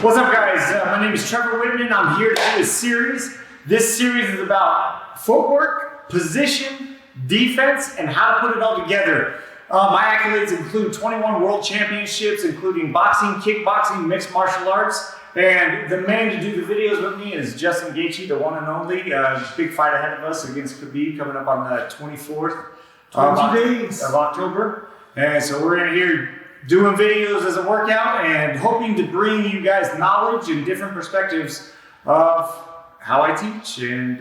What's up, guys? My name is Trevor Whitman. I'm here to do a series. This series is about footwork, position, defense, and how to put it all together. My accolades include 21 world championships, including boxing, kickboxing, mixed martial arts. And the man to do the videos with me is Justin Gaethje, the one and only. Big fight ahead of us against Khabib coming up on the 24th of October. And so we're in here doing videos as a workout and hoping to bring you guys knowledge and different perspectives of how I teach and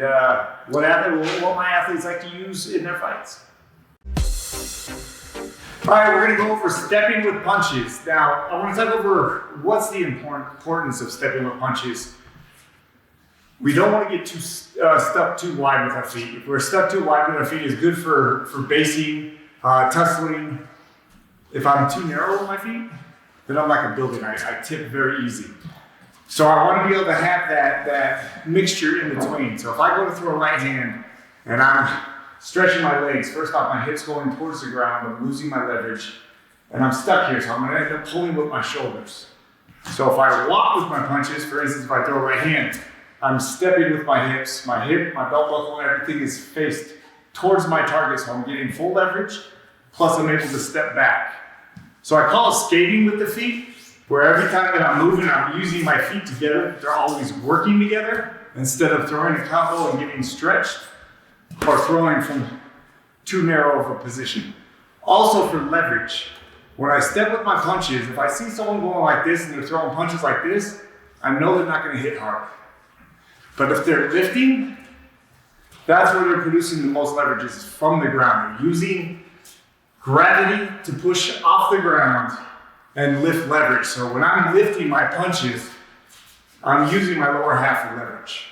what my athletes like to use in their fights. All right, we're gonna go over stepping with punches. Now, I wanna talk over what's the importance of stepping with punches. We don't wanna get too stuck too wide with our feet. If we're stuck too wide with our feet, it's good for basing, tussling. If I'm too narrow with my feet, then I'm like a building. I tip very easy. So I want to be able to have that mixture in between. So if I go to throw a right hand and I'm stretching my legs, first off, my hips going towards the ground, I'm losing my leverage, and I'm stuck here, so I'm going to end up pulling with my shoulders. So if I walk with my punches, for instance, if I throw a right hand, I'm stepping with my hips, my hip, my belt buckle, everything is faced towards my target, so I'm getting full leverage, plus I'm able to step back. So I call it skating with the feet, where every time that I'm moving, I'm using my feet together. They're always working together instead of throwing a combo and getting stretched or throwing from too narrow of a position. Also for leverage, when I step with my punches, if I see someone going like this and they're throwing punches like this, I know they're not gonna hit hard. But if they're lifting, that's where they're producing the most leverage, is from the ground. They're using gravity to push off the ground and lift leverage. So when I'm lifting my punches, I'm using my lower half for leverage.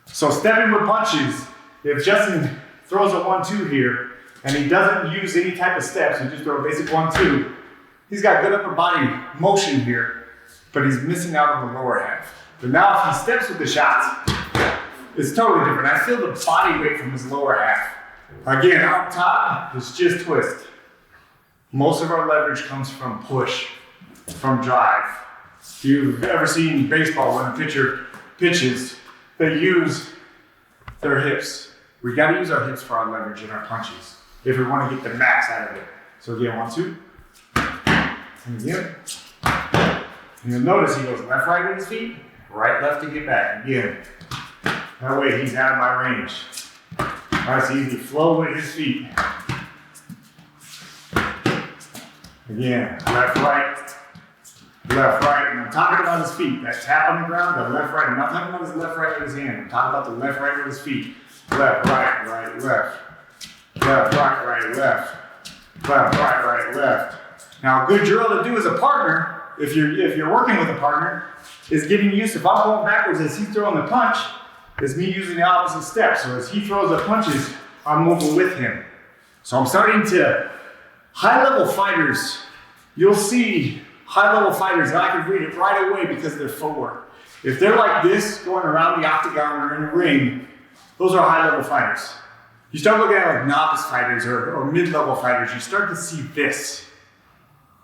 So stepping with punches, if Justin throws a 1-2 here and he doesn't use any type of steps, he just throw a basic 1-2, he's got good upper body motion here, but he's missing out on the lower half. But now if he steps with the shots, it's totally different. I feel the body weight from his lower half. Again, up top, it's just twist. Most of our leverage comes from push, from drive. If you've ever seen baseball, when a pitcher pitches, they use their hips. We gotta use our hips for our leverage and our punches if we wanna get the max out of it. So again, 1-2, and again. And you'll notice he goes left, right with his feet, right, left to get back, again. That way he's out of my range. All right, so easy flow with his feet. Again, left, right, and I'm talking about his feet. That tap on the ground, the left, right. I'm not talking about his left, right with his hand. I'm talking about the left, right with his feet. Left, right, right, left. Left, right, right, left. Left, right, right, left. Now, a good drill to do as a partner, if you're working with a partner, is getting used to, if I'm going backwards as he's throwing the punch, is me using the opposite step. So as he throws the punches, I'm moving with him. So I'm starting to, high-level fighters, you'll see high-level fighters, and I can read it right away because of their footwork. If they're like this, going around the octagon or in the ring, those are high-level fighters. You start looking at like novice fighters or mid-level fighters, you start to see this,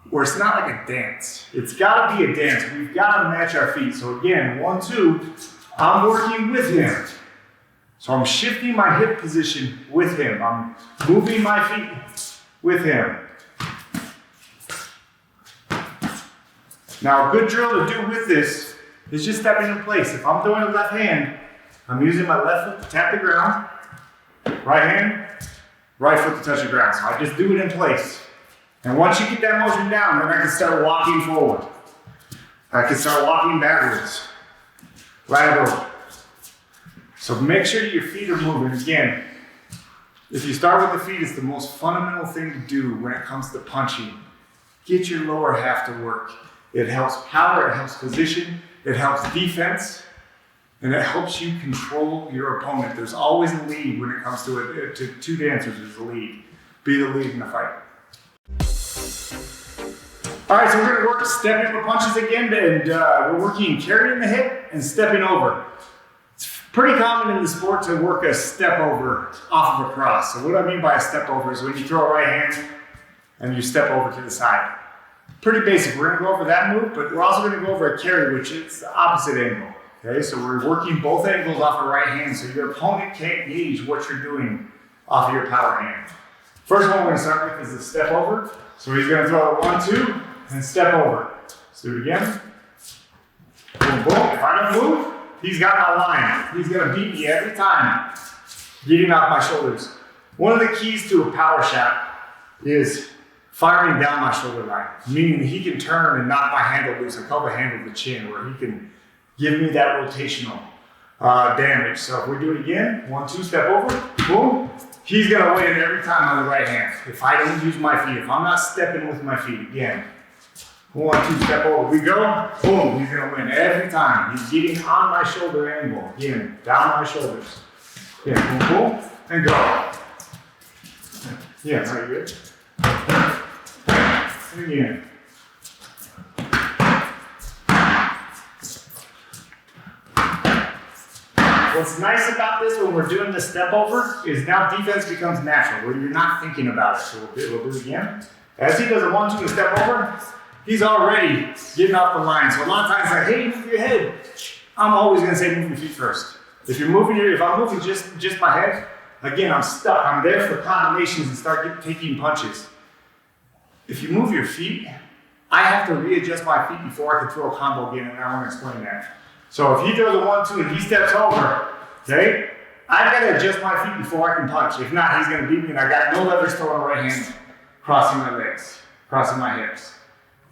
where it's not like a dance. It's gotta be a dance. We've gotta match our feet. So again, 1-2, I'm working with him. So I'm shifting my hip position with him. I'm moving my feet with him. Now, a good drill to do with this is just stepping in place. If I'm throwing a left hand, I'm using my left foot to tap the ground, right hand, right foot to touch the ground. So I just do it in place. And once you get that motion down, then I can start walking forward. I can start walking backwards, right over. So make sure your feet are moving. Again, if you start with the feet, it's the most fundamental thing to do when it comes to punching. Get your lower half to work. It helps power, it helps position, it helps defense, and it helps you control your opponent. There's always a lead when it comes to two dancers, there's a lead. Be the lead in the fight. All right, so we're gonna work stepping with punches again, and we're working carrying the hip and stepping over. Pretty common in the sport to work a step over off of a cross. So what I mean by a step over is when you throw a right hand and you step over to the side. Pretty basic. We're gonna go over that move, but we're also gonna go over a carry, which is the opposite angle. Okay, so we're working both angles off the right hand, so your opponent can't gauge what you're doing off of your power hand. First one we're gonna start with is the step over. So he's gonna throw a 1-2 and step over. Let's do it again. Boom, boom. If I don't move, he's got my line. He's gonna beat me every time, getting off my shoulders. One of the keys to a power shot is firing down my shoulder line, meaning he can turn and knock my handle loose. I call the handle the chin, where he can give me that rotational damage. So if we do it again, 1-2, step over, boom. He's gonna win every time on the right hand. If I don't use my feet, if I'm not stepping with my feet, again, 1-2, step over, we go, boom, he's gonna win every time. He's getting on my shoulder angle, again, down my shoulders. Yeah, boom, boom, and go. Yeah, very good. And again. What's nice about this when we're doing the step over is now defense becomes natural, where you're not thinking about it. So we'll do it again. As he does a 1-2 and step over, he's already getting off the line. So a lot of times like, hey, move your head. I'm always gonna say move your feet first. If I'm moving just my head, again, I'm stuck. I'm there for combinations and start taking punches. If you move your feet, I have to readjust my feet before I can throw a combo again, and I want to explain that. So if he throws a 1-2 and he steps over, okay, I've got to adjust my feet before I can punch. If not, he's going to beat me, and I got no leverage throwing the right hand, crossing my legs, crossing my hips.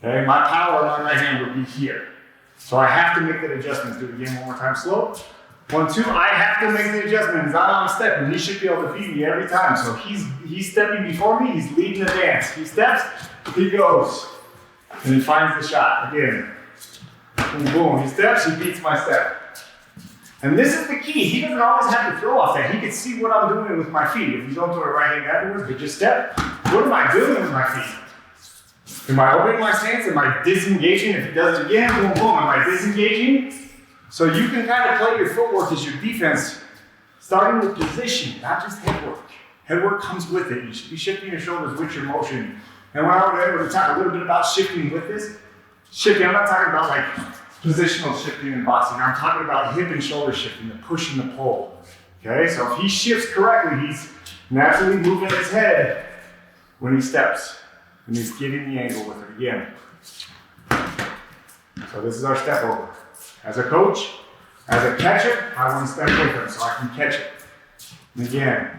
Okay, my power on my right hand would be here. So I have to make that adjustment. Do it again one more time, slow. 1-2, I have to make the adjustment. As I'm stepping, he should be able to beat me every time. So he's stepping before me, he's leading the dance. He steps, he goes, and he finds the shot again. Boom, boom, he steps, he beats my step. And this is the key. He doesn't always have to throw off that. He can see what I'm doing with my feet. If you don't throw a right hand afterwards, but just step, what am I doing with my feet? Am I opening my stance? Am I disengaging? If he does it again, boom, boom, am I disengaging? So you can kind of play your footwork as your defense, starting with position, not just head work. Head work comes with it. You should be shifting your shoulders with your motion. And when I would talk a little bit about shifting with this, shifting, I'm not talking about like positional shifting in boxing. I'm talking about hip and shoulder shifting, the push and the pull. Okay, so if he shifts correctly, he's naturally moving his head when he steps, and he's getting the angle with it again. So this is our step over. As a coach, as a catcher, I want to step with him so I can catch it. And again,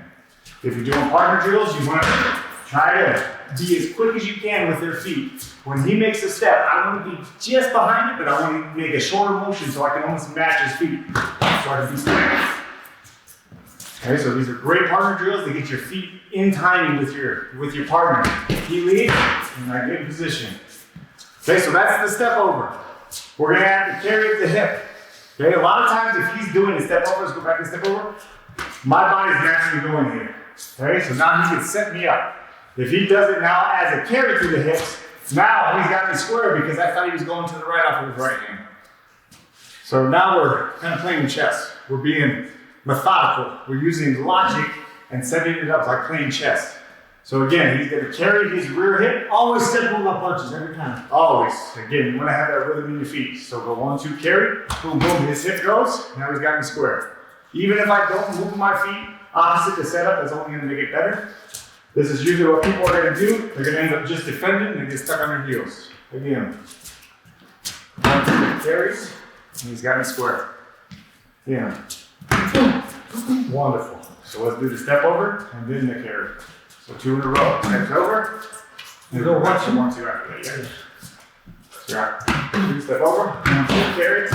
if you're doing partner drills, you want to try to be as quick as you can with their feet. When he makes a step, I want to be just behind it, but I want to make a shorter motion so I can almost match his feet. So I can be stepping. Okay, so these are great partner drills to get your feet in timing with your partner. He leads, and I get in position. Okay, so that's the step over. We're gonna have to carry the hip. Okay, a lot of times if he's doing a step over, let's go back and step over, my body's naturally going here. Okay, so now he can set me up. If he does it now as a carry through the hips, now he's got me square because I thought he was going to the right off of his right hand. So now we're kind of playing chess. We're being methodical. We're using logic and setting it up like playing chess. So again, he's going to carry his rear hip. Always step on my punches every time. Always. Again, you want to have that rhythm in your feet. So go 1-2 carry, boom, boom, his hip goes, now he's got me square. Even if I don't move my feet opposite the setup, that's only going to make it better. This is usually what people are going to do. They're going to end up just defending and get stuck on their heels. Again, 1-2 carries, and he's got me square. Yeah. Wonderful. So let's do the step over and then the carry. So 2 in a row. Steps over. And go 1-2 after that. Yeah. 2 step over. 1-2 carries.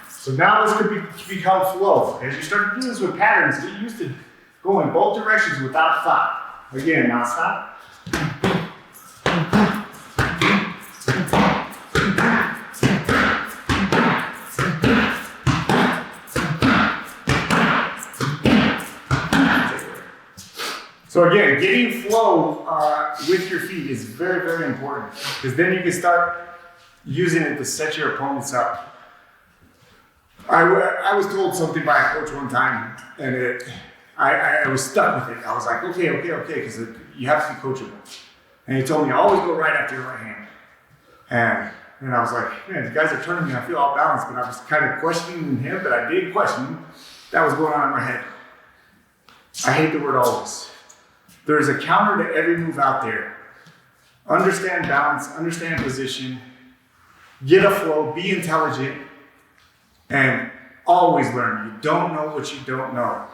So now this could become flow. As you start to do this with patterns, get used to going both directions without thought. Again, now stop. So again, getting flow with your feet is very, very important because then you can start using it to set your opponents up. I was told something by a coach one time, and I was stuck with it. I was like, okay, because you have to be coachable. And he told me, always go right after your right hand. And I was like, man, the guys are turning me, I feel off balance, but I was kind of questioning him, but I did question him. That was going on in my head. I hate the word always. There's a counter to every move out there. Understand balance, understand position, get a flow, be intelligent, and always learn. You don't know what you don't know.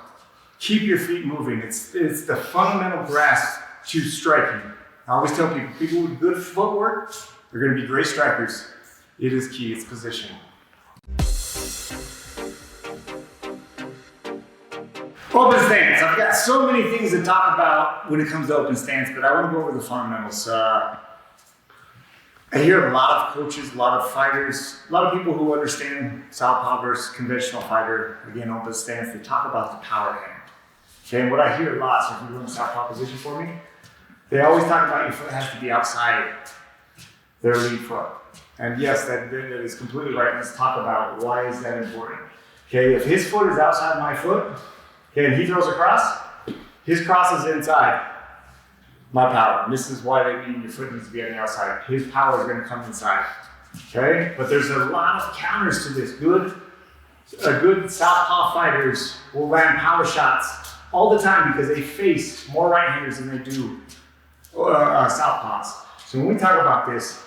Keep your feet moving. It's the fundamental grasp to striking. I always tell people with good footwork, they're going to be great strikers. It is key, it's position. Open stance. I've got so many things to talk about when it comes to open stance, but I want to go over the fundamentals. I hear a lot of coaches, a lot of fighters, a lot of people who understand southpaw versus conventional fighter, again, open stance, they talk about the power hand. Okay, and what I hear a lot, so if you go in southpaw position for me, they always talk about your foot has to be outside their lead foot. And yes, that is completely right. Let's talk about why is that important. Okay, if his foot is outside my foot, okay, and he throws a cross, his cross is inside my power. And this is why they mean your foot needs to be on the outside. His power is going to come inside. Okay, but there's a lot of counters to this. Good southpaw fighters will land power shots all the time because they face more right-handers than they do southpaws. So when we talk about this,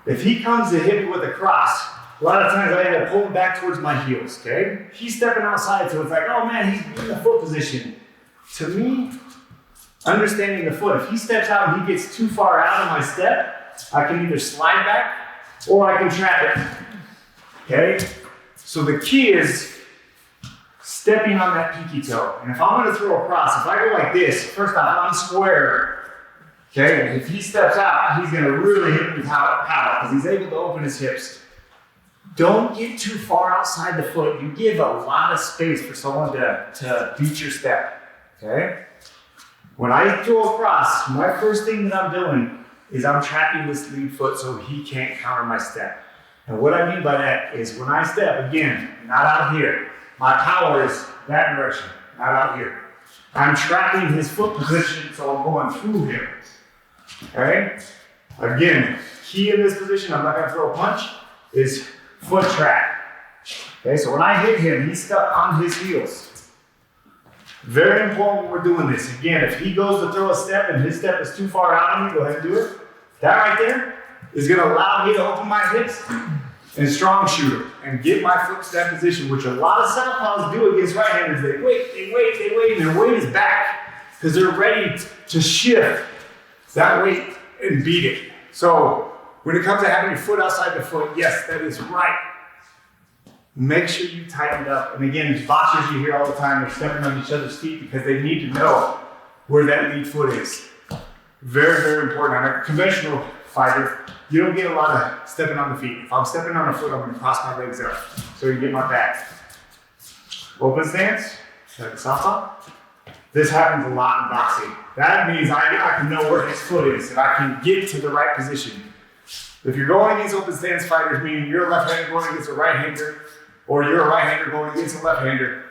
if he comes to hit me with a cross, a lot of times I end up pulling back towards my heels, okay? He's stepping outside, so it's like, oh man, he's in the foot position. To me, understanding the foot, if he steps out and he gets too far out of my step, I can either slide back or I can trap it, okay? So the key is stepping on that pinky toe. And if I'm gonna throw a cross, if I go like this, first off, I'm square, okay? And if he steps out, he's gonna really hit me with power because he's able to open his hips. Don't get too far outside the foot. You give a lot of space for someone to beat your step, okay? When I throw a cross, my first thing that I'm doing is I'm trapping this lead foot so he can't counter my step. And what I mean by that is when I step, again, not out here, my power is that direction, not out here. I'm trapping his foot position so I'm going through him, okay? Again, key in this position, I'm not gonna throw a punch, is foot trap. Okay, so when I hit him, he's stuck on his heels. Very important when we're doing this. Again, if he goes to throw a step and his step is too far out of me, go ahead and do it. That right there is gonna allow me to open my hips and strong shooter and get my foot to that position, which a lot of southpaws do against right-handers. They wait, and their weight is back because they're ready to shift that weight and beat it. So when it comes to having your foot outside the foot, yes, that is right. Make sure you tighten it up. And again, boxers you hear all the time, they're stepping on each other's feet because they need to know where that lead foot is. Very, very important. On a conventional fighter, you don't get a lot of stepping on the feet. If I'm stepping on the foot, I'm gonna cross my legs up so you get my back. Open stance, like southpaw. This happens a lot in boxing. That means I can know where his foot is and I can get to the right position. If you're going against open stance fighters, meaning you're a left-hander going against a right-hander, or you're a right-hander going against a left-hander,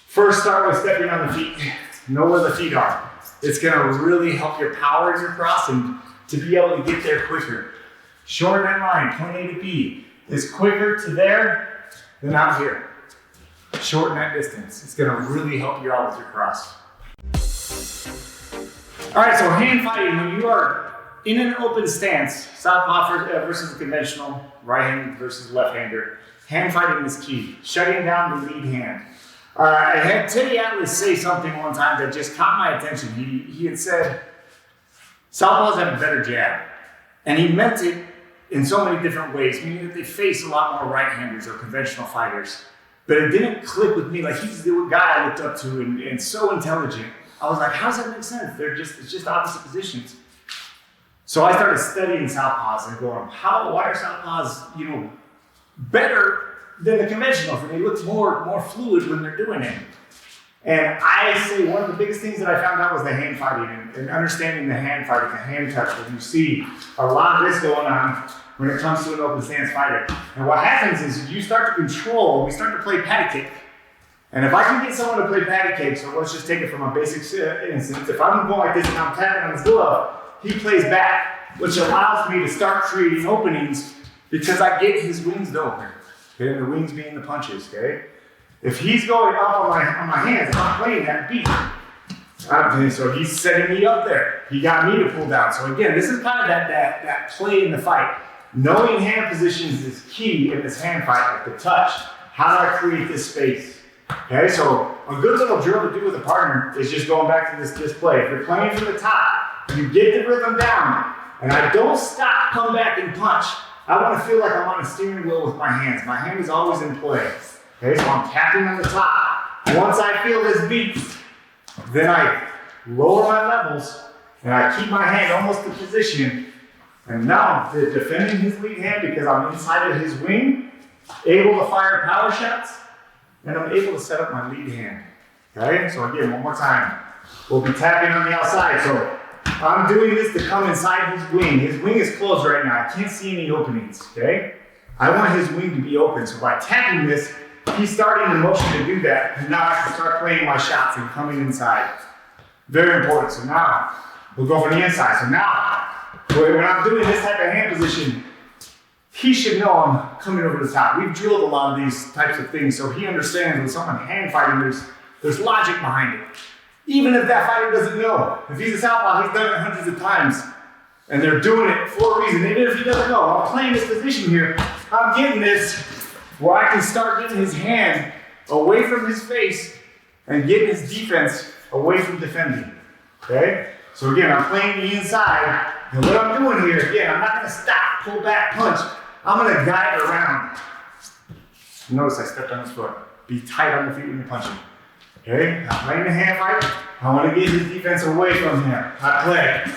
first start with stepping on the feet. Know where the feet are. It's gonna really help your power in your cross and to be able to get there quicker. Shorten that line, point A to B, is quicker to there than out here. Shorten that distance. It's gonna really help you out with your cross. All right, so hand fighting, when you are in an open stance, southpaw versus conventional, right-handed versus left-hander, hand fighting is key. Shutting down the lead hand. I had Teddy Atlas say something one time that just caught my attention. He had said, southpaws have a better jab. And he meant it in so many different ways, meaning that they face a lot more right-handers or conventional fighters. But it didn't click with me. Like, he's the guy I looked up to and so intelligent. I was like, how does that make sense? It's just opposite positions. So I started studying southpaws and going, why are southpaws, better than the conventionals? And they look more fluid when they're doing it. And I say one of the biggest things that I found out was the hand fighting and understanding the hand fighting, the hand touch. When you see a lot of this going on when it comes to an open stance fighter. And what happens is you start to control, we start to play patty cake. And if I can get someone to play patty cake, so let's just take it from a basic instance. If I'm going like this and I'm tapping on his glove, he plays back which allows me to start creating openings because I get his wings to open. Okay, and the wings being the punches, okay? If he's going up on my hands, I'm playing that beat. So he's setting me up there. He got me to pull down. So again, this is kind of that play in the fight. Knowing hand positions is key in this hand fight, like the touch. How do I create this space? Okay, so a good little drill to do with a partner is just going back to this display. If you're playing from the top, you get the rhythm down, and I don't stop, come back and punch. I want to feel like I'm on a steering wheel with my hands. My hand is always in play. Okay, so I'm tapping on the top. Once I feel this beat, then I lower my levels, and I keep my hand almost in position. And now I'm defending his lead hand because I'm inside of his wing, able to fire power shots, and I'm able to set up my lead hand. Okay, so again, one more time. We'll be tapping on the outside. So I'm doing this to come inside his wing. His wing is closed right now. I can't see any openings, okay? I want his wing to be open. So by tapping this, he's starting the motion to do that. And now I can start playing my shots and coming inside. Very important. So now we'll go from the inside. So now, when I'm doing this type of hand position, he should know I'm coming over the top. We've drilled a lot of these types of things, so he understands when someone hand fighting, there's logic behind it. Even if that fighter doesn't know. If he's a southpaw, he's done it hundreds of times. And they're doing it for a reason. Even if he doesn't know, I'm playing this position here. I'm getting this where I can start getting his hand away from his face and getting his defense away from defending. Okay? So again, I'm playing the inside. And what I'm doing here, again, I'm not going to stop, pull back, punch. I'm going to guide around. Notice I stepped on his foot. Be tight on the feet when you're punching. Okay? I'm playing the hand fight. I want to get his defense away from him. I play.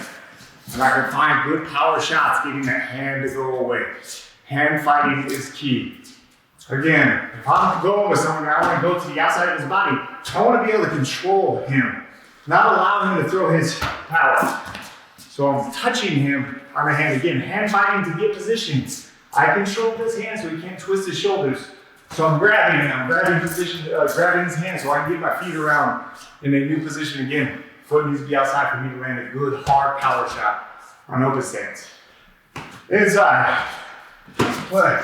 And I can find good power shots, getting that hand to go away. Hand fighting is key. Again, if I'm going with someone and I want to go to the outside of his body, I want to be able to control him, not allow him to throw his power. So I'm touching him on the hand. Again, hand fighting to get positions. I control his hand so he can't twist his shoulders. So I'm grabbing him, I'm grabbing his hand so I can get my feet around in a new position again. Foot needs to be outside for me to land a good, hard power shot on open stance. Inside, play.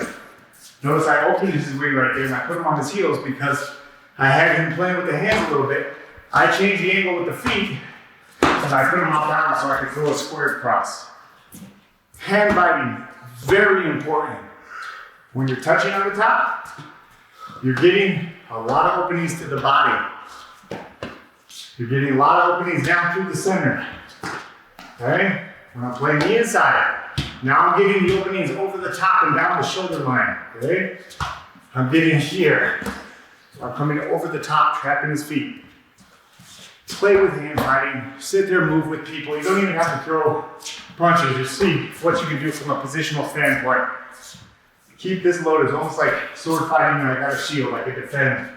Notice I opened his wing right there and I put him on his heels because I had him playing with the hands a little bit. I changed the angle with the feet and I put him off down so I could throw a square across. Hand biting, very important. When you're touching on the top, you're getting a lot of openings to the body. You're getting a lot of openings down through the center. Okay? When I'm playing the inside, now I'm getting the openings over the top and down the shoulder line. Okay? I'm getting here. So I'm coming over the top, trapping his feet. Play with hand fighting. Sit there, move with people. You don't even have to throw punches. Just see what you can do from a positional standpoint. Keep this loaded. It's almost like sword fighting and I got a shield, I can defend.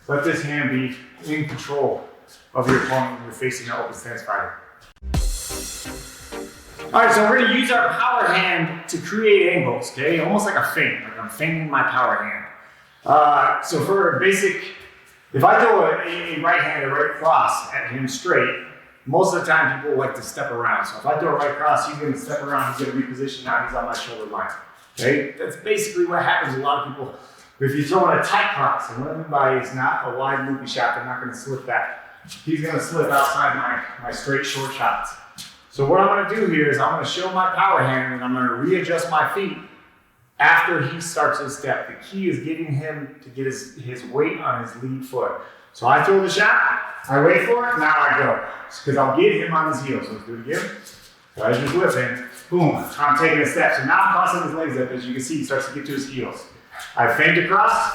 Let this hand be in control of your opponent when you're facing an open stance fighter. All right, so we're gonna use our power hand to create angles, okay? Almost like a feint, like I'm feinting my power hand. So for a basic, if I throw a right hand, a right cross at him straight, most of the time people like to step around. So if I throw a right cross, he's gonna step around, he's gonna reposition, now he's on my shoulder line. Okay, that's basically what happens. A lot of people, if you throw in a tight cross, and what I mean by it's not a wide loopy shot, they're not going to slip that. He's going to slip outside my straight short shots. So what I'm going to do here is I'm going to show my power hand and I'm going to readjust my feet after he starts his step. The key is getting him to get his weight on his lead foot. So I throw the shot, I wait for it, now I go. Because I'll get him on his heels. So let's do it again. So as you're whipping, boom, I'm taking a step. So now I'm crossing his legs up. As you can see, he starts to get to his heels. I feint across,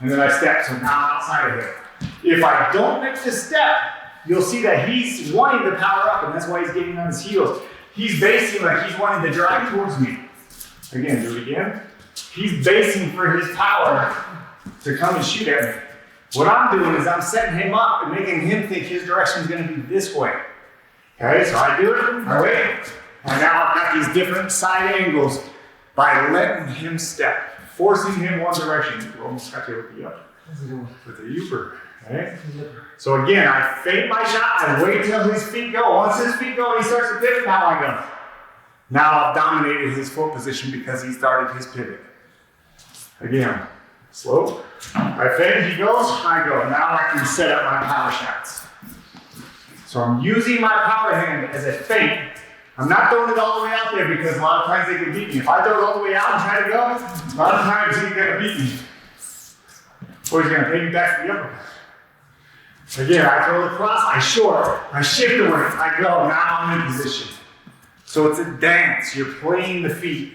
and then I step. So now I'm outside of it. If I don't make this step, you'll see that he's wanting to power up, and that's why he's getting on his heels. He's basing like he's wanting to drive towards me. Again, do it again. He's basing for his power to come and shoot at me. What I'm doing is I'm setting him up and making him think his direction is going to be this way. Okay, so I do it, I wait, and now I've got these different side angles by letting him step, forcing him one direction. We almost got there with the Uber. Okay? So again, I feint my shot, I wait till his feet go. Once his feet go, he starts to pivot, now I go. Now I've dominated his foot position because he started his pivot. Again, slow. I feint, he goes, I go. Now I can set up my power shots. So I'm using my power hand as a feint. I'm not throwing it all the way out there because a lot of times they can beat me. If I throw it all the way out and try to go, a lot of times he's gonna beat me. Or he's gonna pay me back for the uppercut. Again, I throw the cross, I short, I shift away, I go, now I'm in position. So it's a dance, you're playing the feet.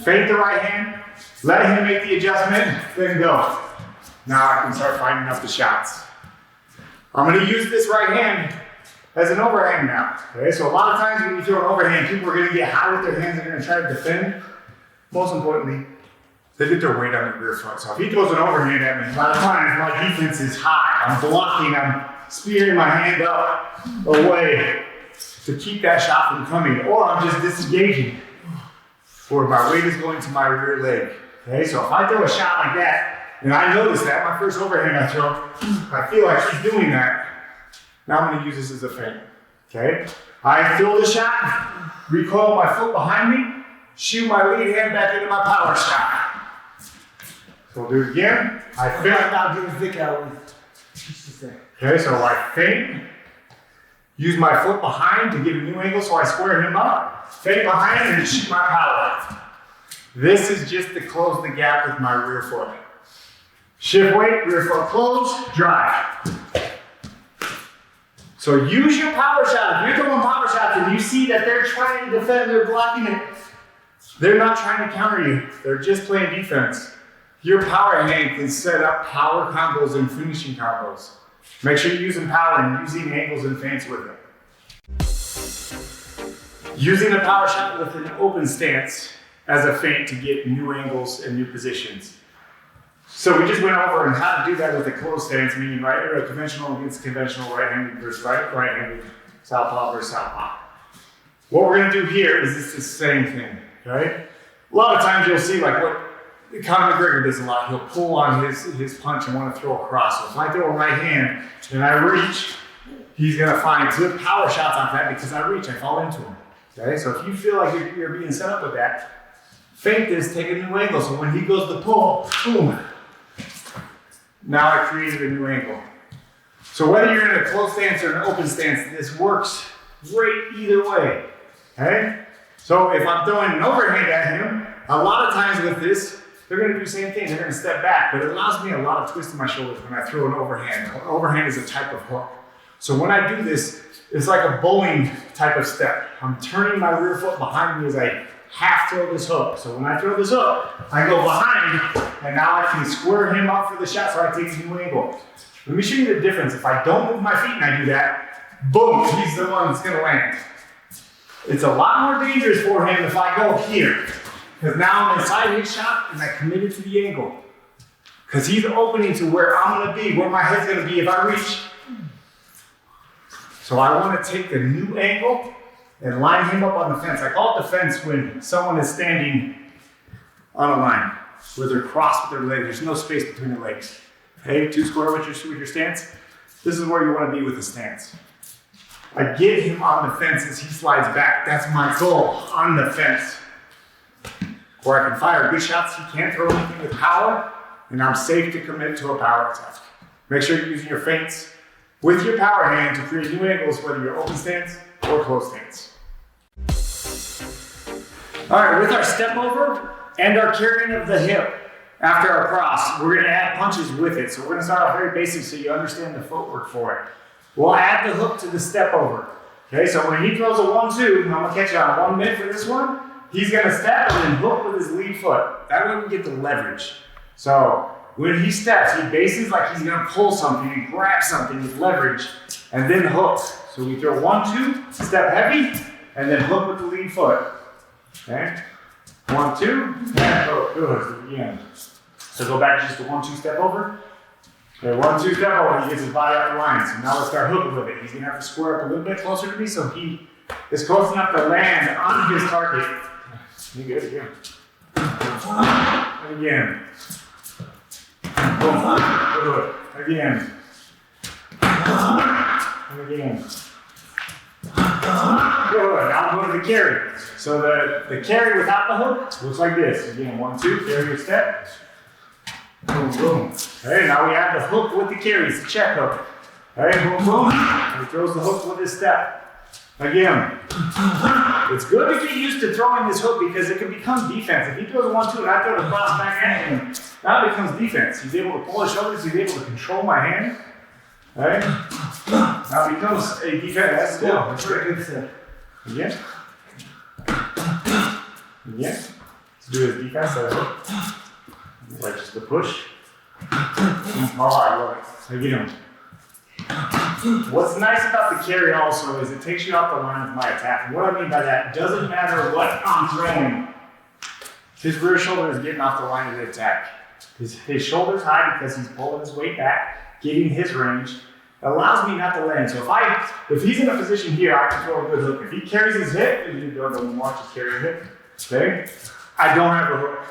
Feint the right hand, let him make the adjustment, then go. Now I can start finding up the shots. I'm gonna use this right hand as an overhand now. Okay, so a lot of times when you throw an overhand, people are gonna get high with their hands, they're gonna try to defend. Most importantly, they get their weight on the rear foot. So if he throws an overhand at me, a lot of times my defense is high. I'm blocking, I'm spearing my hand up away to keep that shot from coming, or I'm just disengaging, or my weight is going to my rear leg. Okay, so if I throw a shot like that, and I notice that, my first overhand I throw, I feel like he's doing that. Now I'm gonna use this as a feint, okay? I throw the shot, recoil my foot behind me, shoot my lead hand back into my power shot. So we'll do it again. I feint. Now give Vic out with. Okay, so I feint, use my foot behind to get a new angle so I square him up, feint behind and shoot my power. This is just to close the gap with my rear foot. Shift weight, rear foot close, drive. So use your power shot. If you're throwing power shots and you see that they're trying to defend, they're blocking it, they're not trying to counter you. They're just playing defense. Your power hand can set up power combos and finishing combos. Make sure you're using power and using angles and feints with it. Using a power shot with an open stance as a feint to get new angles and new positions. So we just went over on how to do that with a closed stance, meaning right or conventional against conventional, right-handed versus right-handed, southpaw versus southpaw. What we're gonna do here is it's the same thing, okay? A lot of times you'll see like what Conor McGregor does a lot. He'll pull on his punch and want to throw a cross. So if I throw a right hand and I reach, he's gonna find good power shots off that because I reach, I fall into him. Okay, so if you feel like you're being set up with that, feint this, take a new angle. So when he goes to pull, boom. Now I created a new angle. So whether you're in a closed stance or an open stance, this works great either way. Okay? So if I'm throwing an overhand at him, a lot of times with this, they're gonna do the same thing. They're gonna step back, but it allows me a lot of twist in my shoulders when I throw an overhand. An overhand is a type of hook. So when I do this, it's like a bowling type of step. I'm turning my rear foot behind me as I half throw this hook. So when I throw this hook, I go behind, and now I can square him up for the shot so I take a new angle. Let me show you the difference. If I don't move my feet and I do that, boom, he's the one that's gonna land. It's a lot more dangerous for him if I go here, because now I'm inside his shot and I committed to the angle. Because he's opening to where I'm gonna be, where my head's gonna be if I reach. So I wanna take the new angle and line him up on the fence. I call it the fence when someone is standing on a line where they're crossed with their legs. There's no space between the legs. Okay, two square with your stance. This is where you want to be with the stance. I get him on the fence as he slides back. That's my goal, on the fence. Where I can fire good shots. He can't throw anything with power, and I'm safe to commit to a power attack. Make sure you're using your feints with your power hand to create new angles, whether you're open stance or closed stance. All right, with our step over and our carrying of the hip after our cross, we're gonna add punches with it. So we're gonna start off very basic so you understand the footwork for it. We'll add the hook to the step over. Okay, so when he throws a 1-2, I'm gonna catch you on 1 minute for this one. He's gonna step and then hook with his lead foot. That way we get the leverage. So when he steps, he bases like he's gonna pull something and grab something with leverage and then hooks. So we throw 1-2, step heavy, and then hook with the lead foot. Okay? 1-2, and hook. Good. Again. So go back to just a 1-2 step over. Okay, 1-2 step over, he gets his body out the line. So now let's start hooking with it. He's gonna have to square up a little bit closer to me so he is close enough to land on his target. You good? Again. And again. Boom. Good. Again. And again. Good. Now I'll go to the carry. So the carry without the hook looks like this. Again, 1, 2, carry your step. Boom, boom. Okay, now we add the hook with the carry. It's a check hook. Okay, boom, boom. He throws the hook with his step. Again, it's good to get used to throwing this hook because it can become defense. If he throws 1, 2, and I throw the cross back at him, that becomes defense. He's able to pull his shoulders. He's able to control my hand. Okay? Now it becomes a defense. That's cool. That's very good step. Again. Again. Let's do his defense. Like just the push. Oh, I love it. Again. What's nice about the carry also is it takes you off the line of my attack. And what I mean by that, doesn't matter what I'm throwing, his rear shoulder is getting off the line of the attack. His shoulder's high because he's pulling his weight back, getting his range. It allows me not to land. So if he's in a position here, I can throw a good hook. If he carries his hip, and you don't watch his carry hip, okay? I don't have a hook.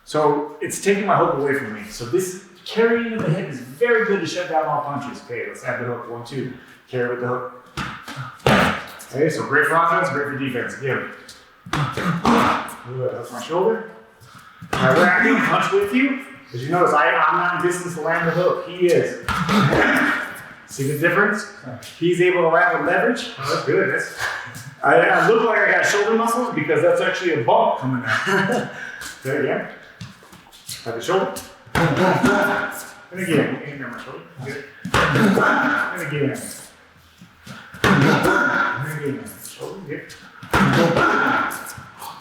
So it's taking my hook away from me. So this carrying of the hip is very good to shut down all punches. Okay, let's add the hook. 1, 2. Carry with the hook. Okay, so great for offense, great for defense. Again. That's my shoulder. All right, when I can punch with you, as you notice, I'm not in distance to land the hook. He is. See the difference? He's able to land with leverage. Oh, that's good. I look like I got shoulder muscles because that's actually a bump coming out. There again. Have the shoulder. And again, hand on my shoulder. Good. And again. And again. Shoulder. Good.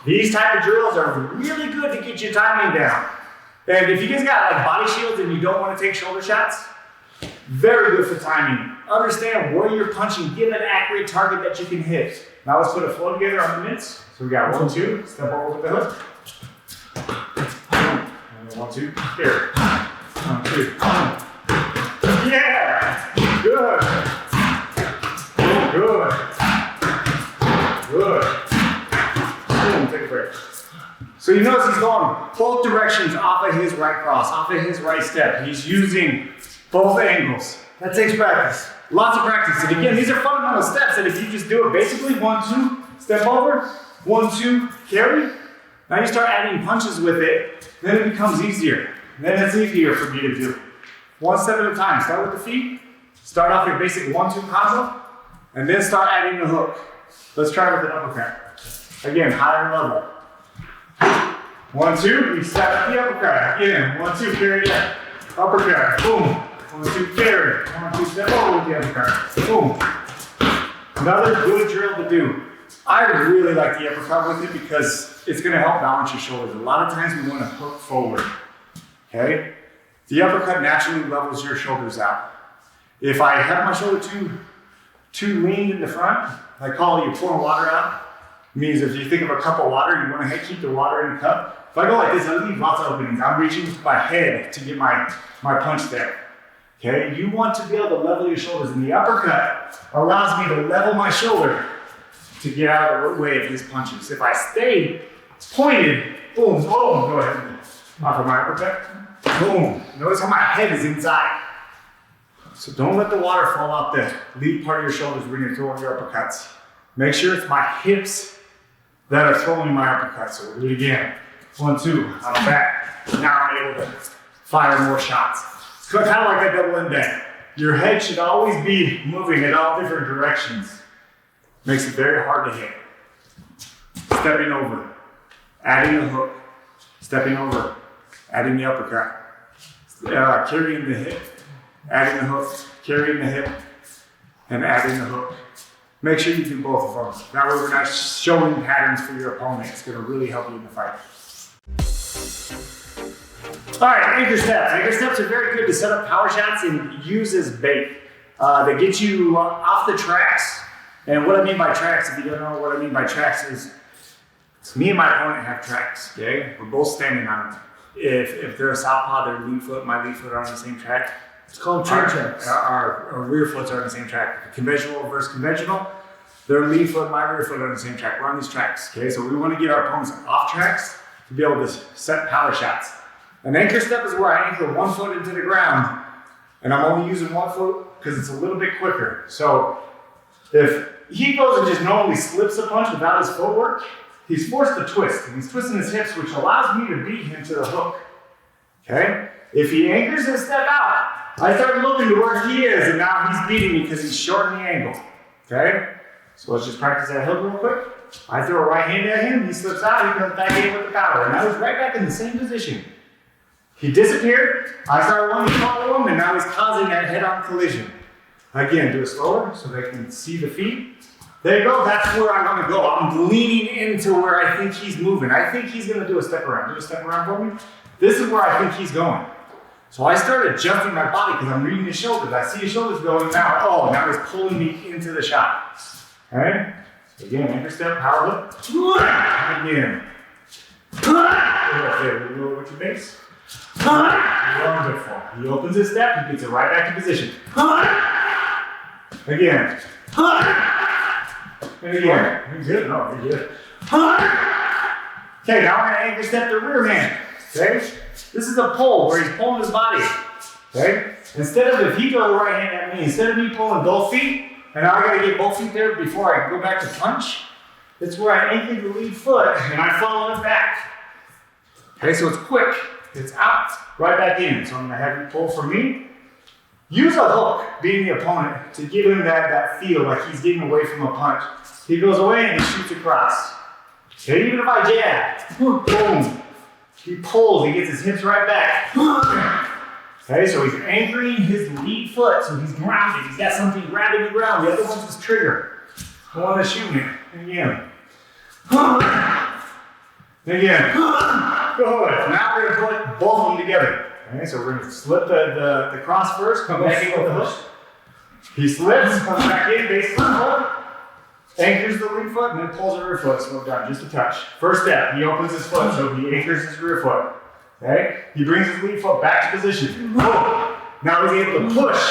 These type of drills are really good to get your timing down. And if you guys got like body shields and you don't want to take shoulder shots, very good for timing. Understand where you're punching, give an accurate target that you can hit. Now let's put a flow together on the mitts. So we got 1, 2, step over with the hook. And then 1, 2, here. 1, 2. Yeah! Good. Good. Good. Boom, take a break. So you notice he's going both directions off of his right cross, off of his right step. He's using both angles. That takes practice. Lots of practice. And again, these are fundamental steps that if you just do it basically 1, 2, step over, 1, 2, carry. Now you start adding punches with it, then it becomes easier. Then it's easier for me to do. 1 step at a time. Start with the feet. Start off your basic 1, 2 combo, and then start adding the hook. Let's try it with an uppercut. Again, higher level. 1, 2, we step at the uppercut. Again, 1, 2, carry that. Uppercut. Boom. 1, 2, carry. 1, 2, step over with the uppercut. Boom. Another good drill to do. I really like the uppercut with it because it's going to help balance your shoulders. A lot of times we want to hook forward. Okay? The uppercut naturally levels your shoulders out. If I have my shoulder too leaned in the front, I call you pouring water out. It means if you think of a cup of water, you want to keep the water in the cup. If I go like this, I leave lots of openings. I'm reaching with my head to get my punch there. Okay? You want to be able to level your shoulders, and the uppercut allows me to level my shoulder to get out of the way of his punches. If I stay pointed, boom, boom, go ahead. Off of my uppercut, boom. Notice how my head is inside. So don't let the water fall out the lead part of your shoulders when you're throwing your uppercuts. Make sure it's my hips that are throwing my uppercuts. So we'll do it again. 1, 2, I'm back. Now I'm able to fire more shots. It's kind of like that double end bend. Your head should always be moving in all different directions. Makes it very hard to hit. Stepping over, adding the hook, stepping over, adding the uppercut, carrying the hip, adding the hook, carrying the hip, and adding the hook. Make sure you do both of them. That way we're not showing patterns for your opponent. It's going to really help you in the fight. All right, anchor steps. Anchor steps are very good to set up power shots and use as bait. They get you off the tracks. And what I mean by tracks, if you don't know what I mean by tracks, is me and my opponent have tracks, okay? We're both standing on them. If they're a southpaw, their lead foot, my lead foot are on the same track. It's called train tracks. Our rear foots are on the same track. Conventional versus conventional, their lead foot, my rear foot are on the same track. We're on these tracks, okay? So we want to get our opponents off tracks to be able to set power shots. An anchor step is where I anchor 1 foot into the ground, and I'm only using 1 foot because it's a little bit quicker. So if he goes and just normally slips a punch without his footwork, he's forced to twist, and he's twisting his hips, which allows me to beat him to the hook. Okay? If he anchors and step out, I start looking to where he is, and now he's beating me because he's shortening the angle. Okay? So let's just practice that hook real quick. I throw a right hand at him, he slips out, he comes back in with the power. And now he's right back in the same position. He disappeared, I started wanting to follow him, and now he's causing that head-on collision. Again, do it slower so they can see the feet. There you go, that's where I'm gonna go. I'm leaning into where I think he's moving. I think he's gonna do a step around. Do a step around for me. This is where I think he's going. So I start adjusting my body because I'm reading his shoulders. I see his shoulders going now. Oh, now he's pulling me into the shot. All right? So again, anchor step, power hook. Again. Okay, we'll go with your base. Wonderful. He opens his step, he gets it right back to position. Again. And again. You're good. No, you're good. Okay, now I'm going to anchor step the rear hand. Okay? This is a pull where he's pulling his body. Okay? Instead of, if he goes right hand at me, instead of me pulling both feet, and now I got to get both feet there before I go back to punch, it's where I anchor the lead foot and I follow it back. Okay, so it's quick. It's out, right back in. So I'm going to have you pull for me. Use a hook, being the opponent, to give him that feel like he's getting away from a punch. He goes away and he shoots across. Okay, even if I jab, boom. He pulls, he gets his hips right back. Okay, so he's anchoring his lead foot, so he's grounded. He's got something grabbing the ground. The other one's his trigger. The one that's shooting it. And again. And again. Good. Now we're going to put both of them together. Okay, so we're going to slip the cross first, come back in with the hook. He slips, comes back in, base foot, anchors the lead foot, and then pulls the rear foot. So we're done, just a touch. First step, he opens his foot, so he anchors his rear foot. Okay? He brings his lead foot back to position. Boom. Now he's able to push,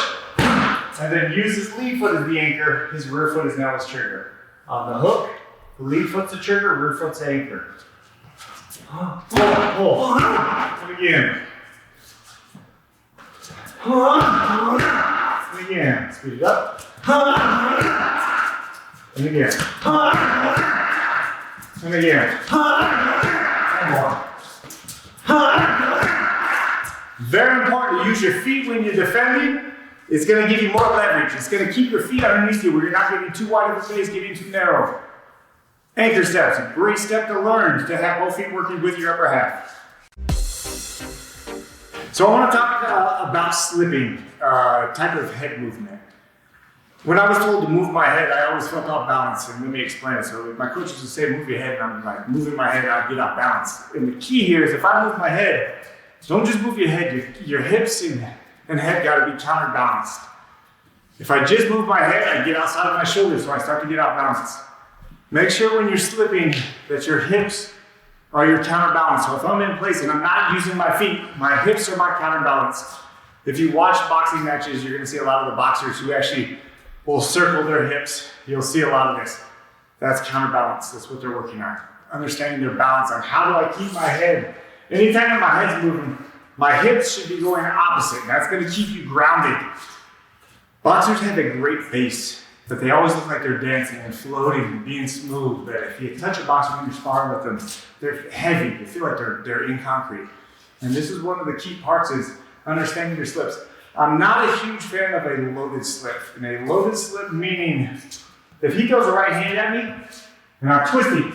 and then use his lead foot as the anchor. His rear foot is now his trigger. On the hook, the lead foot's the trigger, rear foot's the anchor. Pull. And again. And again. Speed it up. And again. And again. And more. Very important to use your feet when you're defending. It's going to give you more leverage. It's going to keep your feet underneath you where you're not getting too wide of a face, getting too narrow. Anchor steps, a great step to learn to have both feet working with your upper half. So I want to talk about slipping, type of head movement. When I was told to move my head, I always felt off balance, and let me explain it. So my coaches would say, move your head, and I'm like, moving my head, I'd get off balance. And the key here is if I move my head, don't just move your head, your hips and head got to be counterbalanced. If I just move my head, I get outside of my shoulders, so I start to get off balance. Make sure when you're slipping that your hips are your counterbalance. So if I'm in place and I'm not using my feet, my hips are my counterbalance. If you watch boxing matches, you're gonna see a lot of the boxers who actually will circle their hips. You'll see a lot of this. That's counterbalance, that's what they're working on. Understanding their balance on how do I keep my head. Anytime my head's moving, my hips should be going opposite. That's gonna keep you grounded. Boxers have a great base, but they always look like they're dancing and floating and being smooth. But if you touch a boxer when you're sparring with them, they're heavy. You feel like they're in concrete. And this is one of the key parts is understanding your slips. I'm not a huge fan of a loaded slip. And a loaded slip meaning if he throws a right hand at me and I'm twisting,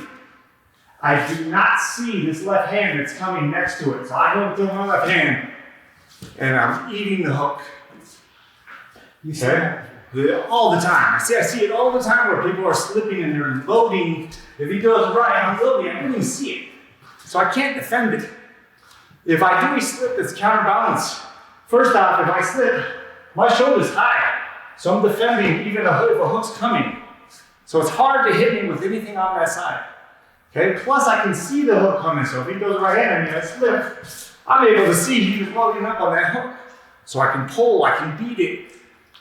I do not see this left hand that's coming next to it. So I don't throw my left hand and I'm eating the hook. You see that? All the time. I see it all the time where people are slipping and they're loading. If he goes right, I'm loading. I don't even see it. So I can't defend it. If I do a slip that's counterbalanced, first off, if I slip, my shoulder's high. So I'm defending even if a hook's coming. So it's hard to hit me with anything on that side. Okay? Plus I can see the hook coming. So if he goes right hand at me, I slip, I'm able to see he's loading up on that hook. So I can pull, I can beat it.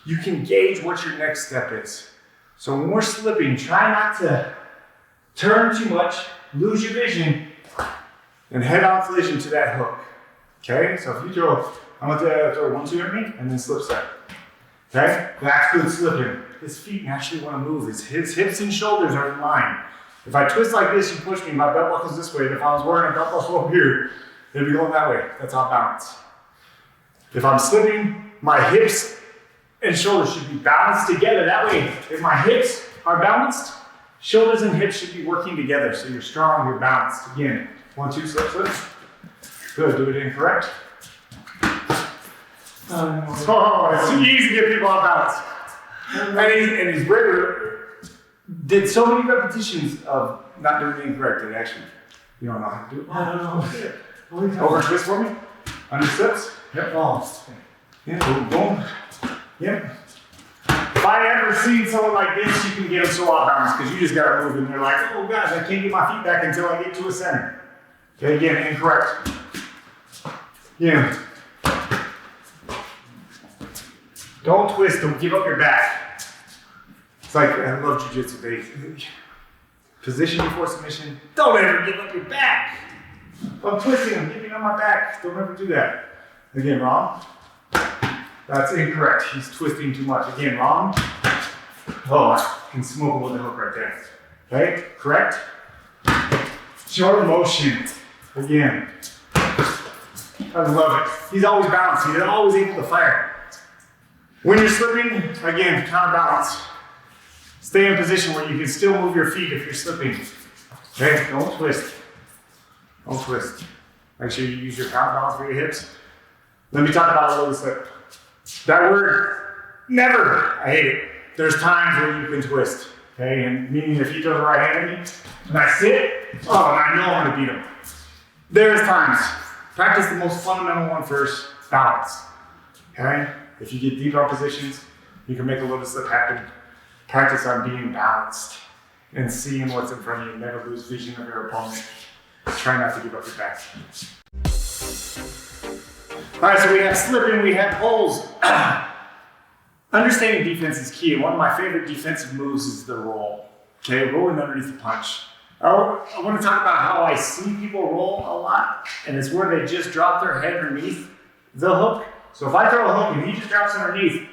You can gauge what your next step is. So when we're slipping, try not to turn too much, lose your vision, and head-on collision to that hook. Okay? So if you throw, I'm going to throw 1-2 at me, and then slip step. Okay? That's good slipping. his feet naturally want to move. His hips and shoulders are in line. If I twist like this, you push me, my belt buckle's this way. If I was wearing a belt buckle over here, it'd be going that way. That's off balance. If I'm slipping, my hips and shoulders should be balanced together. That way, if my hips are balanced, shoulders and hips should be working together. So you're strong, you're balanced. Again, 1, 2, slip, slip. Good, do it incorrect. Oh, it's too easy to get people off balance. And he's did so many repetitions of not doing it incorrect that actually, you don't know how to do it. I don't know. Over twist for me. Under slips. Yep. Oh. Yeah, boom, boom. Yep. If I ever seen someone like this, you can get them so off balance because you just gotta move and they're like, oh gosh, I can't get my feet back until I get to a center. Okay, again, incorrect. Yeah. Don't twist, don't give up your back. It's like, I love jujitsu, they position before submission. Don't ever give up your back. If I'm twisting, I'm giving on my back. Don't ever do that. Again, wrong. That's incorrect. He's twisting too much. Again, wrong. Oh, I can smoke him with the hook right there. Okay, correct. Short motion. Again. I love it. He's always balanced. He's always able to fire. When you're slipping, again, counterbalance. Stay in position where you can still move your feet if you're slipping. Okay, don't twist. Don't twist. Make sure you use your counterbalance for your hips. Let me talk about a low slip. That word, never, I hate it. There's times where you can twist, okay? And meaning if he throws the right hand at me, and I sit, oh, and I know I'm gonna beat him. There's times. Practice the most fundamental one first, balance, okay? If you get deep out positions, you can make a little slip happen. Practice on being balanced and seeing what's in front of you. Never lose vision of your opponent. Try not to give up your back. All right, so we have slipping, we have pulls. Understanding defense is key. One of my favorite defensive moves is the roll. Okay, rolling underneath the punch. I want to talk about how I see people roll a lot, and it's where they just drop their head underneath the hook. So if I throw a hook and he just drops underneath,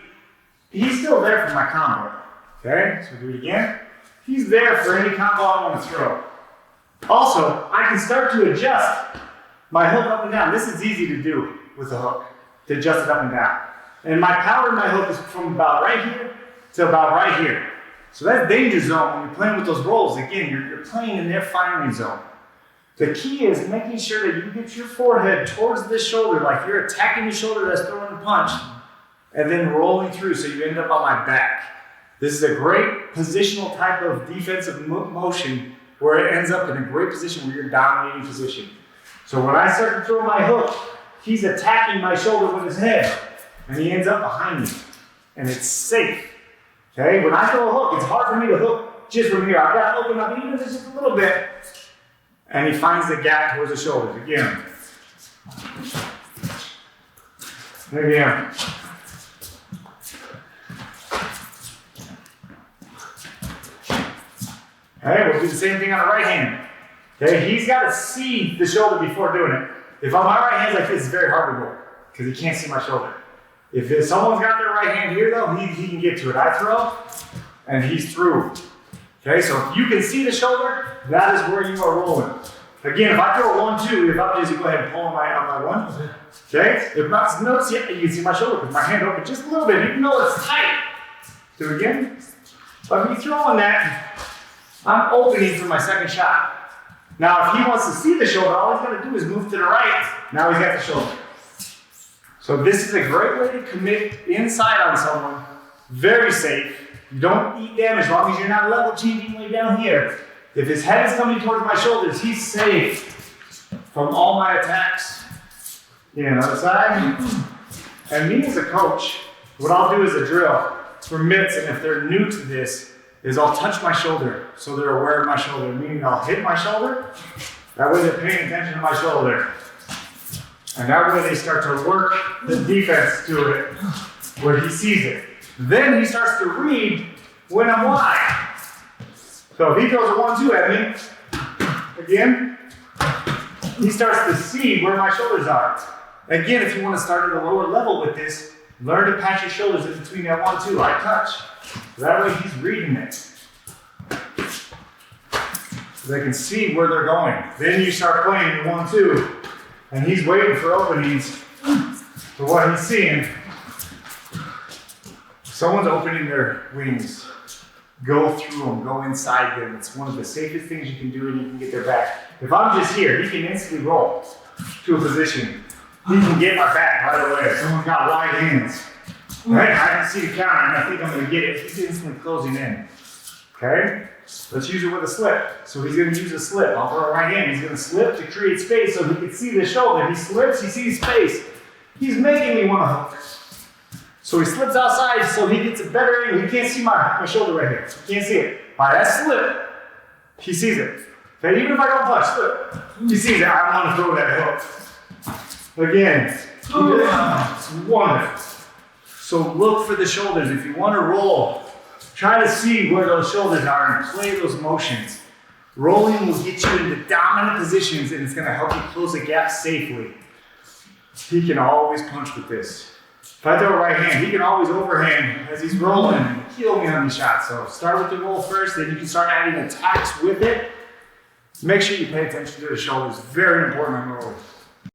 he's still there for my combo. Okay, so do it again. He's there for any combo I want to throw. Also, I can start to adjust my hook up and down. This is easy to do with a hook, to adjust it up and down. And my power in my hook is from about right here to about right here. So that's danger zone when you're playing with those rolls. Again, you're playing in their firing zone. The key is making sure that you get your forehead towards this shoulder, like you're attacking the shoulder that's throwing the punch, and then rolling through so you end up on my back. This is a great positional type of defensive motion where it ends up in a great position where you're dominating position. So when I start to throw my hook, he's attacking my shoulder with his head, and he ends up behind me, and it's safe. Okay, when I throw a hook, it's hard for me to hook just from here. I've got to open up even just a little bit, and he finds the gap towards the shoulders. Again. Again. Okay, we'll do the same thing on the right hand. Okay, he's got to see the shoulder before doing it. If on my right hand like this, it's very hard to roll because he can't see my shoulder. If someone's got their right hand here though, he can get to it. I throw, and he's through. Okay, so if you can see the shoulder, that is where you are rolling. Again, if I throw a 1-2, if I'm just go ahead and pull on my one, okay? If not, notice yet, you can see my shoulder because my hand open just a little bit, even though it's tight. Do it again. But if you throw on that, I'm opening for my second shot. Now, if he wants to see the shoulder, all he's got to do is move to the right. Now he's got the shoulder. So this is a great way to commit inside on someone. Very safe. You don't eat damage as long as you're not level changing way down here. If his head is coming towards my shoulders, he's safe from all my attacks. Yeah, other side. And me as a coach, what I'll do is a drill for mitts, and if they're new to this, is I'll touch my shoulder so they're aware of my shoulder, meaning I'll hit my shoulder. That way they're paying attention to my shoulder. And that way they start to work the defense to it where he sees it. Then he starts to read when I'm wide. So if he throws a 1-2 at me, again, he starts to see where my shoulders are. Again, if you want to start at a lower level with this, Learn to pat your shoulders in between that 1-2. I touch. That way he's reading it. So they can see where they're going. Then you start playing the 1-2, and he's waiting for openings for what he's seeing. Someone's opening their wings. Go through them, go inside them. It's one of the safest things you can do, and you can get their back. If I'm just here, he can instantly roll to a position. He can get my back right away. Someone's got wide hands. Right? I can see the counter, and I think I'm gonna get it. He's instantly closing in. Okay? Let's use it with a slip. So he's gonna use a slip. I'll throw a right hand. He's gonna slip to create space so he can see the shoulder. He slips, he sees space. He's making me wanna hook. So he slips outside so he gets a better angle. He can't see my shoulder right here. He can't see it. By that slip, he sees it. Okay, even if I don't touch, slip. He sees it. I want to throw that hook. Again, it's wonderful. So look for the shoulders. If you want to roll, try to see where those shoulders are and play those motions. Rolling will get you into dominant positions and it's going to help you close the gap safely. He can always punch with this. If I throw a right hand, he can always overhand as he's rolling and kill me on these shots. So start with the roll first, then you can start adding attacks with it. Make sure you pay attention to the shoulders. Very important on rolling.